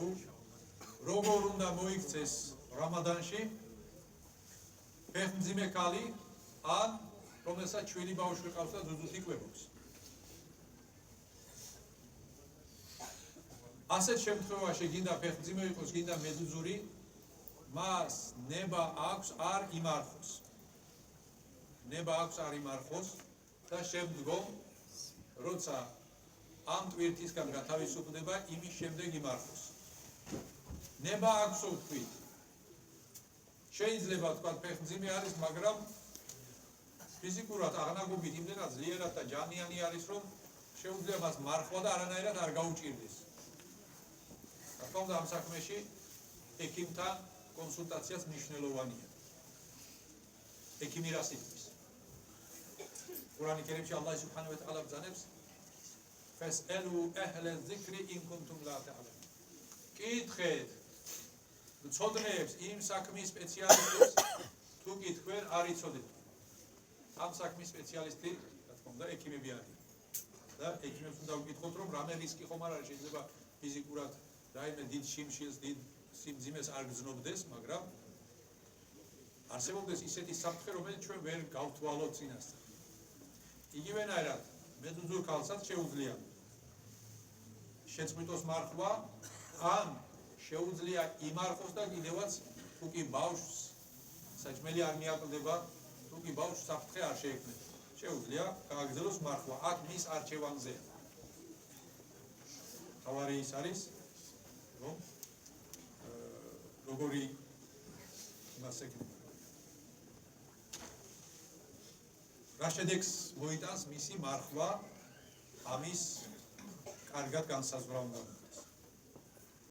თუ როგორ უნდა მოიქცეს რამადანში ფეხმძიმე ქალი ან რომელსაც ჩვილი ბავშვი ყავს და ძუძუს იკვებობს. ასეთ შემთხვევაში გინდა ფეხმძიმე იყოს, გინდა მეზუძური, მას ნება აქვს არ იმარხოს. ნება აქვს არ იმარხოს და შემდგომ როცა ამ ტვირთისგან გათავისუფლდება, იმის შემდეგ იმარხოს. ნება აქვს ვთქვით. შეიძლება თქვა ფეხმძიმე არის, მაგრამ ფიზიკურად აღნაგობით იმდენად ძლიერად და ჯანიანი არის, რომ შეუძლია მას მარხვა და არანაირად არ გაუჭირდეს. რა თქმა უნდა, ამ საქმეში ექიმთან კონსულტაციაც მნიშვნელოვანია. ექიმი რას იტყვის? ყურანი კერიმში ალლაჰ სუბჰანაჰუ ვა თაალა ბრძანებს ფესელუ აჰლა ზიქრი ინ კუნტუმ ლა თაალამუნ. კითხეთ მცოდნეებს, იმ საქმის სპეციალისტებს, თუ კითხვენ არ იცოდეთ. ამ საქმის სპეციალისტი, რა თქმა უნდა, ექიმები არიან. და ექიმებს უნდა ვკითხოთ, რომ რამე რისკი ხომ არ არის, შეიძლება ფიზიკურად რაიმე დიდ შიმშილს, დიდ სიმძიმეს არ გრძნობდეს, მაგრამ არსებობდეს ისეთი საფრთხე, რომელიც ჩვენ ვერ გავთვალოთ წინასწარ. იგივენაირად, მეზუძურ ქალსაც შეუძლია შეწყვიტოს მარხვა, ან შეუძლია იმარხოს და კიდევაც თუ კი ბავშვს საჭმელი არ მიაკლდება, თუ კი ბავშვს საფრთხე არ შეექმნება. შეუძლია გააგრძელოს მარხვა, აქ მის არჩევანზეა. თავარი ის არის, რომ როგორი მას ეკნება. რა შედეგს მოიტანს მისი მარხვა ამის კარგად განსაზღვრავად.